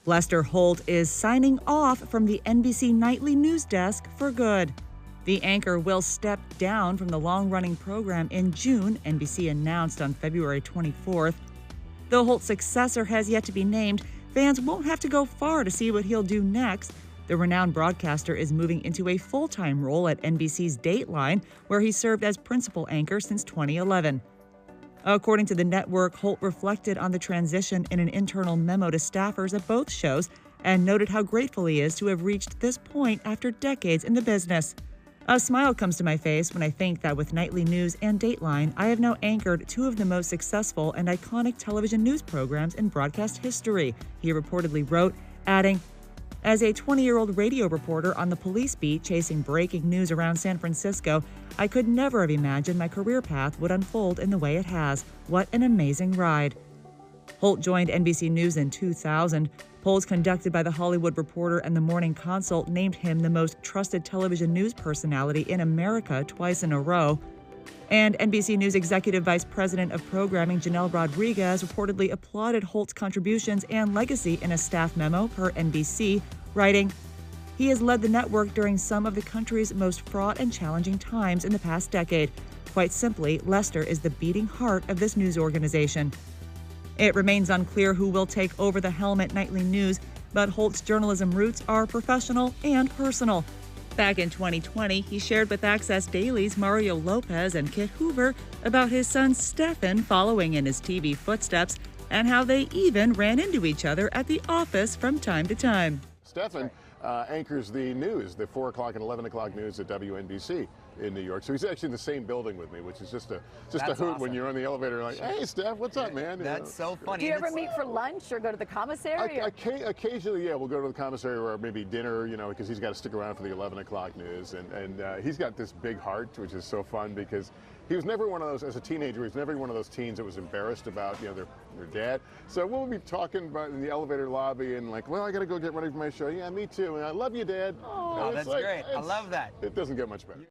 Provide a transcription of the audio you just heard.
Lester Holt is signing off from the NBC Nightly news desk for good. The anchor will step down from the long-running program in June, NBC announced on February 24th. Though Holt's successor has yet to be named, fans won't have to go far to see what he'll do next. The renowned broadcaster is moving into a full-time role at NBC's Dateline, where he served as principal anchor since 2011. According to the network, Holt reflected on the transition in an internal memo to staffers at both shows and noted how grateful he is to have reached this point after decades in the business. A smile comes to my face when I think that with Nightly News and Dateline, I have now anchored two of the most successful and iconic television news programs in broadcast history, he reportedly wrote, adding, as a 20-year-old radio reporter on the police beat chasing breaking news around San Francisco, I could never have imagined my career path would unfold in the way it has. What an amazing ride. Holt joined NBC News in 2000. Polls conducted by The Hollywood Reporter and The Morning Consult named him the most trusted television news personality in America twice in a row. And NBC News Executive Vice President of Programming Janelle Rodriguez reportedly applauded Holt's contributions and legacy in a staff memo per NBC, writing, he has led the network during some of the country's most fraught and challenging times in the past decade. Quite simply, Lester is the beating heart of this news organization. It remains unclear who will take over the helm at Nightly News, but Holt's journalism roots are professional and personal. Back in 2020, he shared with Access Daily's Mario Lopez and Kit Hoover about his son Stephen following in his TV footsteps and how they even ran into each other at the office from time to time. Stephen anchors the news, the 4 o'clock and 11 o'clock news at WNBC in New York. So he's actually in the same building with me, which is just a hoot awesome. when you're on the elevator like, hey, Steph, what's up, man? That's so funny. Do you ever meet for lunch or go to the commissary? Occasionally, yeah, we'll go to the commissary or maybe dinner, because he's got to stick around for the 11 o'clock news. And he's got this big heart, which is so fun because he was never one of those, as a teenager, he was never one of those teens that was embarrassed about, their dad. So we'll be talking about in the elevator lobby and like, well, I got to go get ready for my show. Yeah, me too. And I love you, Dad. Oh, that's great. I love that. It doesn't get much better.